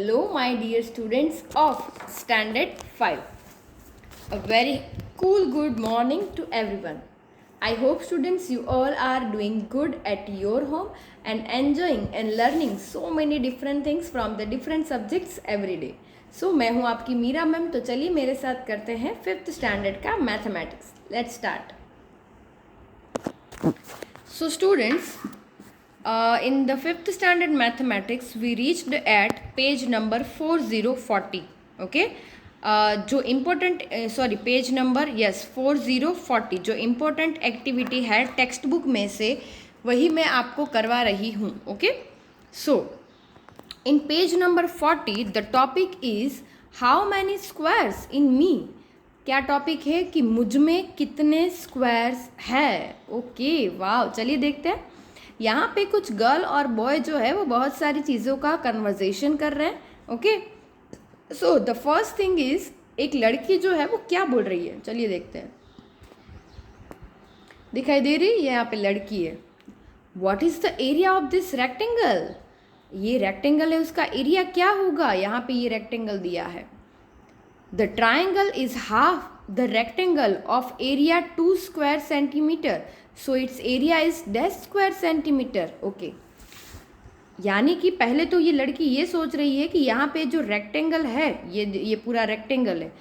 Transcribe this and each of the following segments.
Hello, my dear students of Standard 5. A very cool good morning to everyone. I hope students you all are doing good at your home and enjoying and learning so many different things from the different subjects every day. So मैं हूँ आपकी Meera ma'am. तो चलिए मेरे साथ करते हैं 5th standard का mathematics. Let's start. So students, in the 5th standard mathematics we reached at page number 4040. Okay, जो इम्पोर्टेंट पेज नंबर 4040 जो इम्पोर्टेंट एक्टिविटी है टेक्स्ट बुक में से वही मैं आपको करवा रही हूँ. Okay, so in page number 40 the topic is how many squares in me. क्या टॉपिक है कि मुझ में कितने स्क्वायर्स है. ओके, वाह, चलिए देखते हैं. यहाँ पे कुछ गर्ल और बॉय जो है वो बहुत सारी चीज़ों का कन्वर्जेशन कर रहे हैं. Okay, so the first thing is एक लड़की जो है वो क्या बोल रही है, चलिए देखते हैं. दिखाई दे रही है यहाँ पे लड़की है. What is the area of this rectangle. ये रेक्टेंगल है, उसका एरिया क्या होगा. यहाँ पे ये रेक्टेंगल दिया है. The triangle is half the rectangle of area 2 square centimetre, so it's area is dash square centimetre. Okay, यानी कि पहले तो ये लड़की ये सोच रही है कि यहाँ पे जो रेक्टेंगल है, ये पूरा रेक्टेंगल है,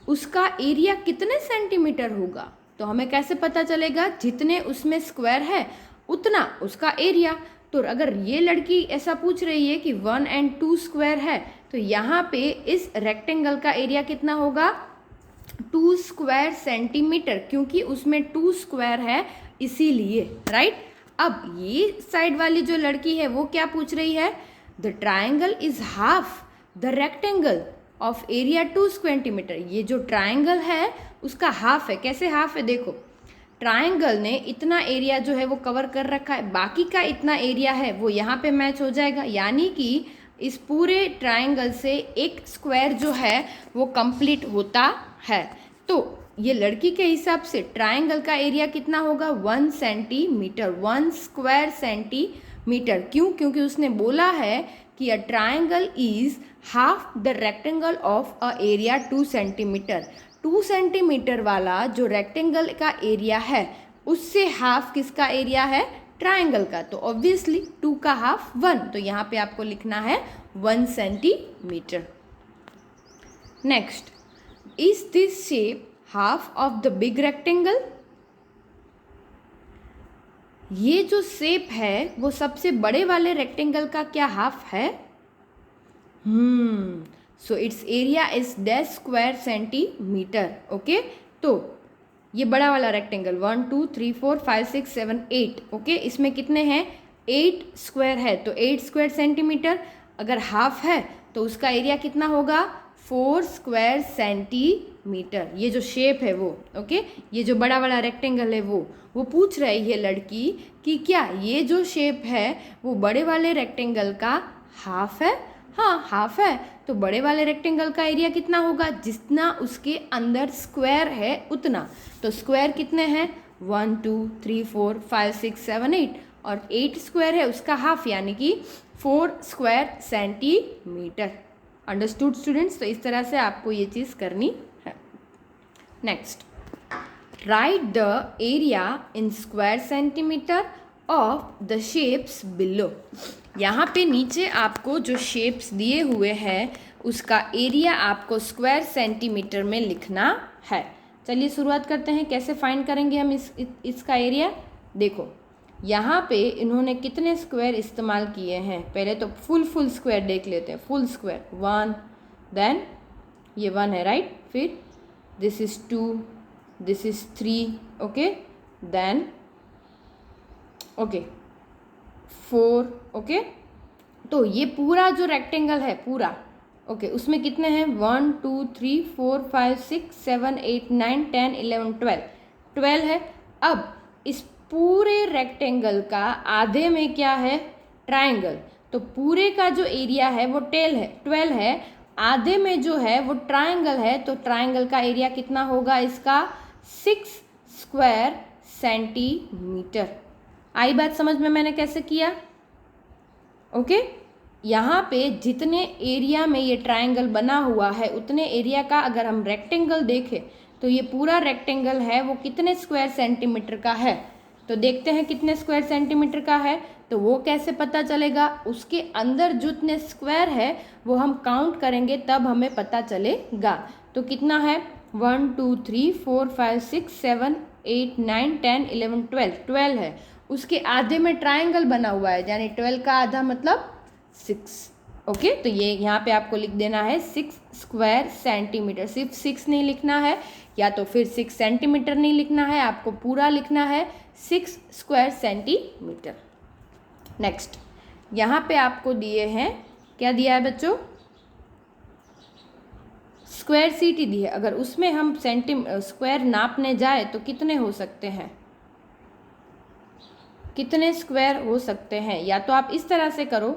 उसका एरिया कितने सेंटीमीटर होगा. तो हमें कैसे पता चलेगा. जितने उसमें स्क्वायर है उतना उसका एरिया. तो अगर ये लड़की ऐसा पूछ रही है कि 1 और 2 स्क्वायर है तो यहाँ पे इस रेक्टेंगल का एरिया कितना होगा 2 स्क्वायर सेंटीमीटर, क्योंकि उसमें 2 स्क्वायर है इसीलिए. राइट. अब ये साइड वाली जो लड़की है वो क्या पूछ रही है. The triangle is half the rectangle of area 2 centimetre. ये जो ट्राइंगल है उसका हाफ है. कैसे हाफ है, देखो ट्राइंगल ने इतना एरिया जो है वो कवर कर रखा है, बाकी का इतना एरिया है वो यहाँ पे मैच हो जाएगा. यानी कि इस पूरे ट्राइंगल से एक स्क्वायर जो है वो कंप्लीट होता है. तो ये लड़की के हिसाब से ट्राइंगल का एरिया कितना होगा 1 सेंटीमीटर, 1 स्क्वायर सेंटीमीटर. क्यों, क्योंकि उसने बोला है कि a triangle is half the rectangle of a area 2 centimetre. 2 centimetre वाला जो रेक्टेंगल का एरिया है उससे हाफ किसका एरिया है, ट्राइंगल का. तो ऑब्वियसली 2 का हाफ 1, तो यहाँ पे आपको लिखना है 1 centimetre. Next, is this shape half of the big rectangle. ये जो शेप है वो सबसे बड़े वाले रेक्टेंगल का क्या हाफ है. So it's area is dash square centimetre. Okay, तो ये बड़ा वाला रेक्टेंगल 1 2 3 4 5 6 7 8. ओके, इसमें कितने हैं 8 स्क्वायर है, तो 8 स्क्वायर सेंटीमीटर. अगर हाफ है तो उसका एरिया कितना होगा 4 स्क्वायर सेंटीमीटर. ये जो शेप है वो, ओके, ये जो बड़ा वाला रेक्टेंगल है वो पूछ रही है लड़की कि क्या ये जो शेप है वो बड़े वाले रेक्टेंगल का हाफ है. हाँ, हाफ है. तो बड़े वाले रेक्टेंगल का एरिया कितना होगा, जितना उसके अंदर स्क्वायर है उतना. तो स्क्वायर कितने हैं 1 2 3 4 5 6 7 8, और 8 स्क्वायर है उसका हाफ, यानी कि 4 स्क्वायर सेंटीमीटर. Understood students. तो इस तरह से आपको ये चीज़ करनी है. Next, right the area in square centimetre of the shapes below. यहाँ पे नीचे आपको जो शेप्स दिए हुए हैं उसका एरिया आपको स्क्वायर सेंटीमीटर में लिखना है. चलिए शुरुआत करते हैं. कैसे फाइंड करेंगे हम इसका एरिया. देखो यहाँ पे इन्होंने कितने स्क्वायर इस्तेमाल किए हैं. पहले तो फुल स्क्वायर देख लेते हैं. फुल स्क्वायर 1, देन ये 1 है, राइट. फिर this is 2, this is 3, okay, then okay 4. ओके, तो ये पूरा जो रेक्टेंगल है पूरा, ओके, उसमें कितने हैं 1 2 3 4 5 6 7 8 9 10 11 12 है. अब इस पूरे रेक्टेंगल का आधे में क्या है ट्राइंगल, तो पूरे का जो एरिया है वो 12 है. आधे में जो है वो ट्राइंगल है, तो ट्राइंगल का एरिया कितना होगा इसका 6 स्क्वायर सेंटीमीटर. आई बात समझ में मैंने कैसे किया. ओके, यहाँ पे जितने एरिया में ये ट्रायंगल बना हुआ है उतने एरिया का अगर हम रेक्टेंगल देखें तो ये पूरा रेक्टेंगल है वो कितने स्क्वायर सेंटीमीटर का है। तो देखते हैं कितने स्क्वायर सेंटीमीटर का है। तो वो कैसे पता चलेगा, उसके अंदर जितने स्क्वायर है वो हम काउंट करेंगे तब हमें पता चलेगा। तो कितना है 1 2 3 4 5 6 7 8 9 10 11 12 12 है। उसके आधे में ट्रायंगल बना हुआ है यानी 12 का आधा मतलब 6। ओके, तो ये यहाँ पे आपको लिख देना है 6 स्क्वायर सेंटीमीटर। सिर्फ 6 नहीं लिखना है या तो फिर 6 सेंटीमीटर नहीं लिखना है, आपको पूरा लिखना है 6 स्क्वायर सेंटीमीटर। नेक्स्ट यहाँ पे आपको दिए हैं, क्या दिया है बच्चों, स्क्वायर सीटी दी है। अगर उसमें हम स्क्वायर नापने जाए तो कितने हो सकते हैं, कितने स्क्वायर हो सकते हैं। या तो आप इस तरह से करो,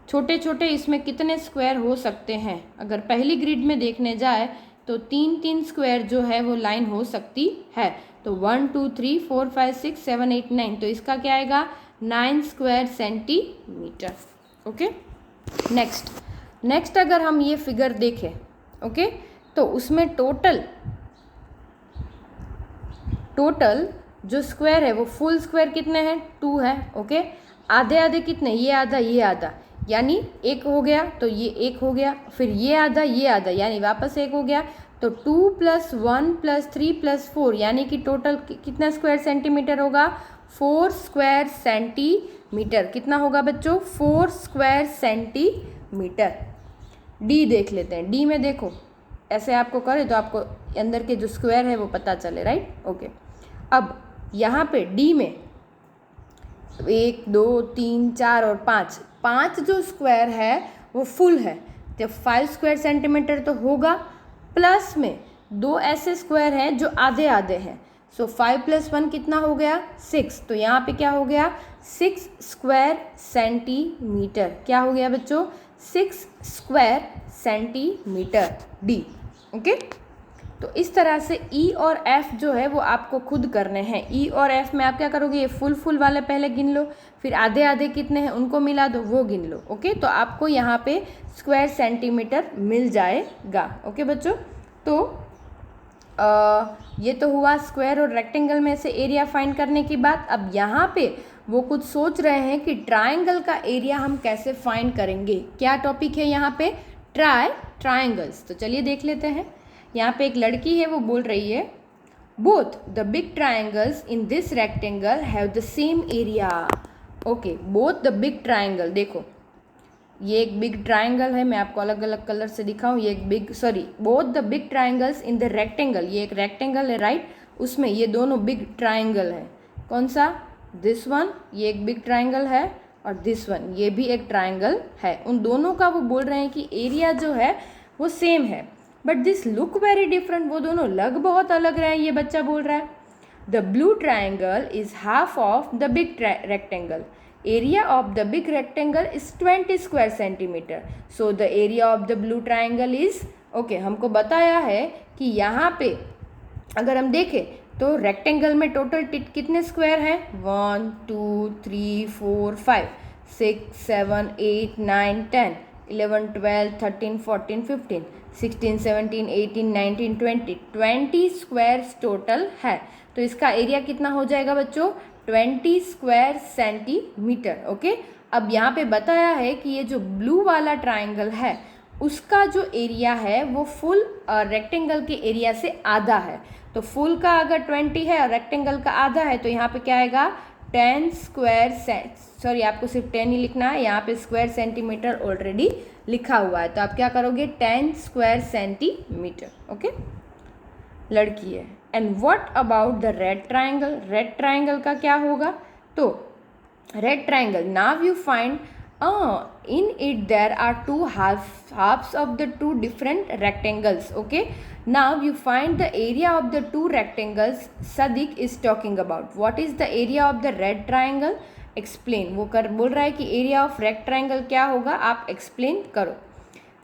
छोटे छोटे इसमें कितने स्क्वायर हो सकते हैं। अगर पहली ग्रिड में देखने जाए तो 3 स्क्वायर जो है वो लाइन हो सकती है। तो 1 2 3 4 5 6 7 8 9, तो इसका क्या आएगा 9 स्क्वायर सेंटीमीटर। ओके, नेक्स्ट अगर हम ये फिगर देखें, ओके, तो उसमें टोटल जो स्क्वायर है वो फुल स्क्वायर कितने हैं 2 है। ओके, आधे आधे कितने, ये आधा यानी 1 हो गया, तो ये 1 हो गया, फिर ये आधा यानी वापस 1 हो गया। तो 2 + 1 + 3 + 4 यानी कि टोटल कितना स्क्वायर सेंटीमीटर होगा 4 स्क्वायर सेंटीमीटर। कितना होगा बच्चों 4 स्क्वायर सेंटीमीटर। डी देख लेते हैं। डी में देखो, ऐसे आपको करे तो आपको अंदर के जो स्क्वायर है वो पता चले, राइट। ओके, अब यहाँ पे डी में 1 2 3 4 और 5 जो स्क्वायर है वो फुल है, तो 5 स्क्वायर सेंटीमीटर तो होगा। प्लस में 2 ऐसे स्क्वायर हैं जो आधे आधे हैं, सो 5 + 1 कितना हो गया 6। तो यहाँ पे क्या हो गया 6 स्क्वायर सेंटीमीटर। क्या हो गया बच्चों 6 स्क्वायर सेंटीमीटर डी। ओके, तो इस तरह से ई और एफ जो है वो आपको खुद करने हैं। ई और एफ में आप क्या करोगे, ये फुल वाले पहले गिन लो, फिर आधे आधे कितने हैं उनको मिला दो, वो गिन लो। ओके, तो आपको यहाँ पे स्क्वायर सेंटीमीटर मिल जाएगा। ओके बच्चों, तो ये तो हुआ स्क्वायर और रेक्टेंगल में से एरिया फाइंड करने की बात। अब यहाँ पे वो कुछ सोच रहे हैं कि ट्राइंगल का एरिया हम कैसे फाइंड करेंगे। क्या टॉपिक है यहाँ पे, ट्राइंगल्स। तो चलिए देख लेते हैं। यहाँ पे एक लड़की है, वो बोल रही है both the big triangles in this rectangle have the same area. Okay, both the big triangle, देखो ये एक बिग ट्राइंगल है, मैं आपको अलग अलग कलर से दिखाऊं। ये एक both the big triangles in the rectangle, ये एक रेक्टेंगल है, राइट, उसमें ये दोनों बिग ट्राइंगल है। कौन सा, दिस वन, ये एक बिग ट्राइंगल है, और दिस वन, ये भी एक ट्राइंगल है। उन दोनों का वो बोल रहे हैं कि एरिया जो है वो सेम है, but this look very different, वो दोनों लग बहुत अलग रहे हैं, ये बच्चा बोल रहा है। The blue triangle is half of the big rectangle, area of the big rectangle is 20 square centimetre, so the area of the blue triangle is. Okay, हमको बताया है कि यहाँ पे अगर हम देखें तो रेक्टेंगल में टोटल कितने स्क्वायर हैं 1 2 3 4 5 6 7 8 9 10 11 12 13 14 15 16 17 18 19 20 20 स्क्वायर्स टोटल है। तो इसका एरिया कितना हो जाएगा बच्चों 20 स्क्वायर सेंटीमीटर। ओके, अब यहाँ पे बताया है कि ये जो ब्लू वाला ट्राइंगल है उसका जो एरिया है वो फुल रेक्टेंगल के एरिया से आधा है। तो फुल का अगर 20 है और रेक्टेंगल का आधा है तो यहाँ पे क्या आएगा 10 स्क्वायर सॉरी आपको सिर्फ 10 ही लिखना है, यहाँ पे स्क्वायर सेंटीमीटर ऑलरेडी लिखा हुआ है। तो आप क्या करोगे 10 स्क्वायर सेंटीमीटर। ओके, लड़की है। And what about the red triangle, red triangle का क्या होगा, तो red triangle now you find in it there are two halves of the two different rectangles. Okay, now you find the area of the two rectangles Sadiq is talking about. What is the area of the red triangle? Explain. वो बोल रहा है कि area of rectangle क्या होगा, आप explain करो।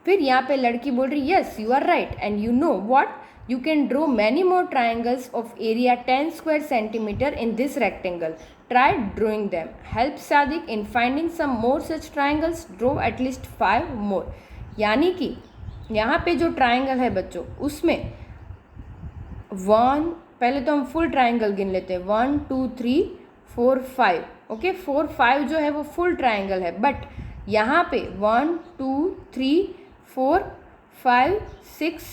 फिर यहाँ पे लड़की बोल रही yes you are right and you know what, you can draw many more triangles of area 10 square centimeter in this rectangle. Try drawing them, help Sadiq in finding some more such triangles, draw at least 5 more. यानी कि यहाँ पे जो triangle है बच्चों, उसमें 1, पहले तो हम फुल ट्राइंगल गिन लेते हैं, 1 2 3 4 5, ओके 4 5 जो है वो फुल ट्राइंगल है, बट यहाँ पे 1 2 3 4 5 6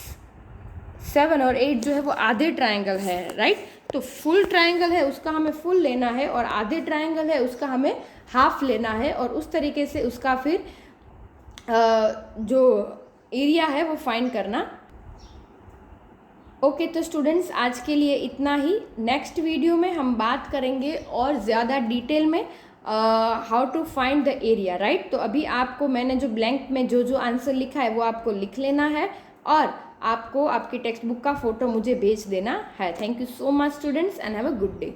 7 और 8 जो है वो आधे ट्राइंगल है, राइट। तो फुल ट्राइंगल है उसका हमें फुल लेना है और आधे ट्राइंगल है उसका हमें हाफ लेना है, और उस तरीके से उसका फिर जो एरिया है वो फाइंड करना। ओके तो स्टूडेंट्स आज के लिए इतना ही। नेक्स्ट वीडियो में हम बात करेंगे और ज़्यादा डिटेल में how to find the area, right. तो अभी आपको मैंने जो ब्लैंक में जो जो आंसर लिखा है वो आपको लिख लेना है और आपको आपकी टेक्स्ट बुक का फ़ोटो मुझे भेज देना है। Thank you so much students and have a good day.